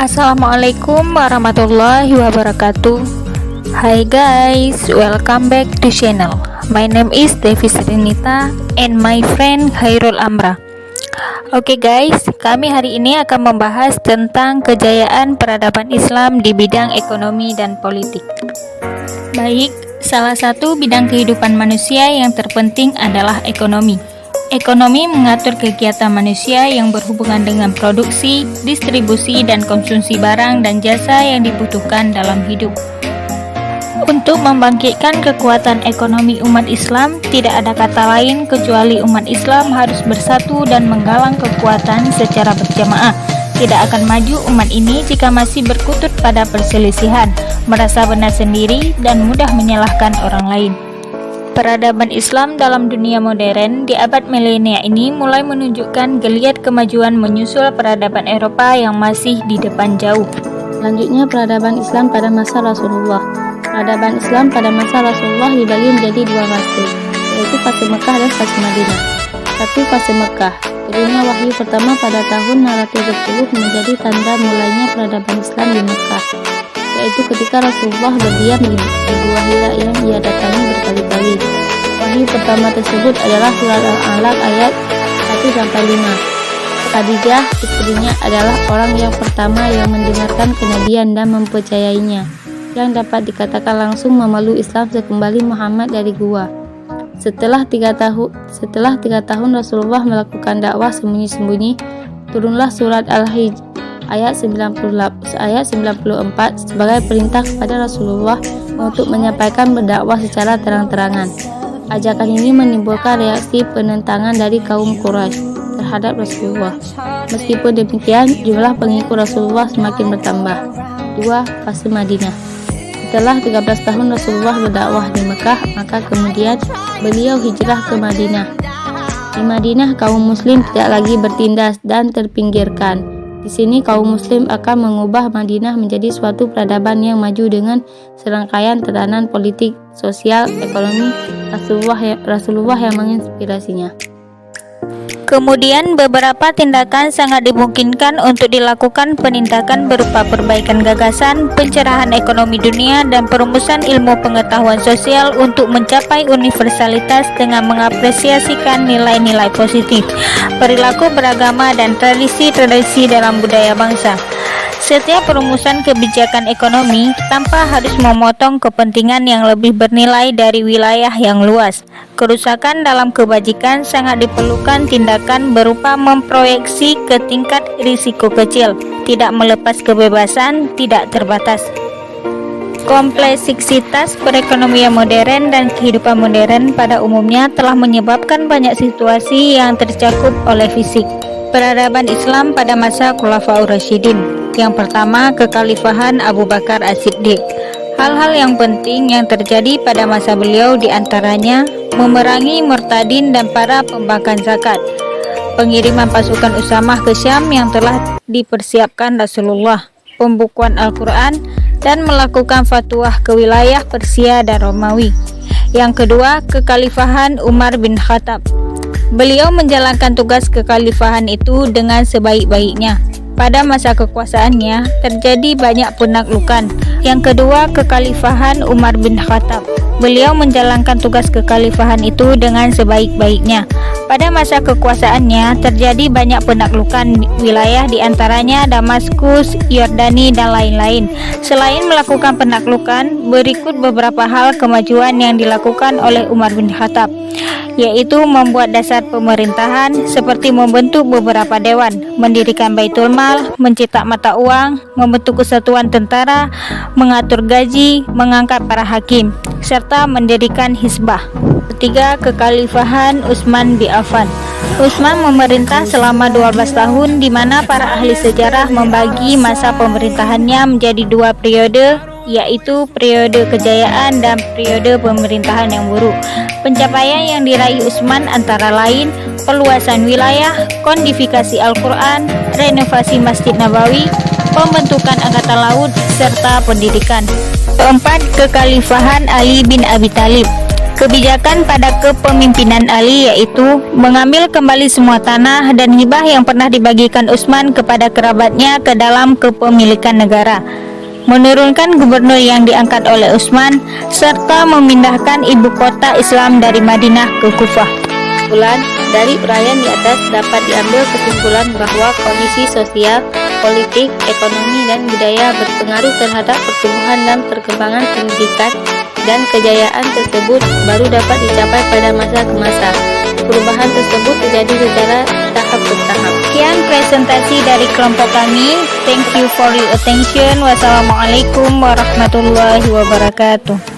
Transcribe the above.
Assalamualaikum warahmatullahi wabarakatuh. Hi guys, welcome back to channel. My name is Devi Srinita and my friend Khairul Amra. Oke guys, kami hari ini akan membahas tentang kejayaan peradaban Islam di bidang ekonomi dan politik. Baik, salah satu bidang kehidupan manusia yang terpenting adalah ekonomi. Ekonomi mengatur kegiatan manusia yang berhubungan dengan produksi, distribusi, dan konsumsi barang dan jasa yang dibutuhkan dalam hidup. Untuk membangkitkan kekuatan ekonomi umat Islam, tidak ada kata lain kecuali umat Islam harus bersatu dan menggalang kekuatan secara berjamaah. Tidak akan maju umat ini jika masih berkutat pada perselisihan, merasa benar sendiri, dan mudah menyalahkan orang lain. Peradaban Islam dalam dunia modern di abad milenial ini mulai menunjukkan geliat kemajuan menyusul peradaban Eropa yang masih di depan jauh. Selanjutnya, peradaban Islam pada masa Rasulullah. Peradaban Islam pada masa Rasulullah dibagi menjadi dua fase, yaitu fase Mekah dan fase Madinah. Satu, fase Mekah. Turunnya wahyu pertama pada tahun 610 menjadi tanda mulainya peradaban Islam di Mekah, yaitu ketika Rasulullah berdiam di Gua Hira yang ia datangi berkali-kali. Wahyu pertama tersebut adalah surat Al-Alaq ayat 1-5. Khadijah, istrinya, adalah orang yang pertama yang mendengarkan kenabian dan mempercayainya, yang dapat dikatakan langsung memeluk Islam sekembali Muhammad dari gua. Setelah 3 tahun Rasulullah melakukan dakwah sembunyi-sembunyi, turunlah surat Al-Hijr ayat 94 sebagai perintah kepada Rasulullah untuk menyampaikan berdakwah secara terang-terangan. Ajakan ini menimbulkan reaksi penentangan dari kaum Quraisy terhadap Rasulullah. Meskipun demikian, jumlah pengikut Rasulullah semakin bertambah. 2. Fase Madinah. Setelah 13 tahun Rasulullah berdakwah di Mekah, maka kemudian beliau hijrah ke Madinah. Di Madinah, kaum muslim tidak lagi bertindas dan terpinggirkan. Di sini kaum muslim akan mengubah Madinah menjadi suatu peradaban yang maju dengan serangkaian tatanan politik, sosial, ekonomi Rasulullah yang menginspirasinya. Kemudian beberapa tindakan sangat dimungkinkan untuk dilakukan penindakan berupa perbaikan gagasan, pencerahan ekonomi dunia, dan perumusan ilmu pengetahuan sosial untuk mencapai universalitas dengan mengapresiasikan nilai-nilai positif, perilaku beragama, dan tradisi-tradisi dalam budaya bangsa. Setiap perumusan kebijakan ekonomi tanpa harus memotong kepentingan yang lebih bernilai dari wilayah yang luas. Kerusakan dalam kebajikan sangat diperlukan tindakan berupa memproyeksi ke tingkat risiko kecil, tidak melepas kebebasan, tidak terbatas. Kompleksitas perekonomian modern dan kehidupan modern pada umumnya telah menyebabkan banyak situasi yang tercakup oleh fisik. Peradaban Islam pada masa Khulafaur Rasyidin. Yang pertama, kekhalifahan Abu Bakar As-Siddiq. Hal-hal yang penting yang terjadi pada masa beliau diantaranya memerangi murtadin dan para pembangkang zakat, pengiriman pasukan Usamah ke Syam yang telah dipersiapkan Rasulullah, pembukuan Al-Quran, dan melakukan fatwa ke wilayah Persia dan Romawi. Yang kedua, kekhalifahan Umar bin Khattab. Beliau menjalankan tugas kekhalifahan itu dengan sebaik-baiknya. Pada masa kekuasaannya, terjadi banyak penaklukan. Yang kedua, kekhalifahan Umar bin Khattab. Beliau menjalankan tugas kekhalifahan itu dengan sebaik-baiknya. Pada masa kekuasaannya, terjadi banyak penaklukan wilayah diantaranya Damaskus, Yordani, dan lain-lain. Selain melakukan penaklukan, berikut beberapa hal kemajuan yang dilakukan oleh Umar bin Khattab, yaitu membuat dasar pemerintahan seperti membentuk beberapa dewan, mendirikan Baitul Mal, mencetak mata uang, membentuk kesatuan tentara, mengatur gaji, mengangkat para hakim, serta mendirikan Hizbah. Ketiga, kekhalifahan Utsman bin Affan. Utsman memerintah selama 12 tahun di mana para ahli sejarah membagi masa pemerintahannya menjadi 2 periode, yaitu periode kejayaan dan periode pemerintahan yang buruk. Pencapaian yang diraih Utsman antara lain perluasan wilayah, kodifikasi Al-Quran, renovasi Masjid Nabawi, pembentukan angkatan laut, serta pendidikan. Keempat, kekhalifahan Ali bin Abi Thalib. kebijakan pada kepemimpinan Ali yaitu mengambil kembali semua tanah dan hibah yang pernah dibagikan Utsman kepada kerabatnya ke dalam kepemilikan negara, menurunkan gubernur yang diangkat oleh Utsman, serta memindahkan ibu kota Islam dari Madinah ke Kufah. Kesimpulan, dari uraian di atas dapat diambil kesimpulan bahwa kondisi sosial, politik, ekonomi, dan budaya berpengaruh terhadap pertumbuhan dan perkembangan pendidikan, dan kejayaan tersebut baru dapat dicapai pada masa ke masa. Perubahan tersebut terjadi secara tahap bertahap. Sekian presentasi dari kelompok kami. Thank you for your attention. Wassalamualaikum warahmatullahi wabarakatuh.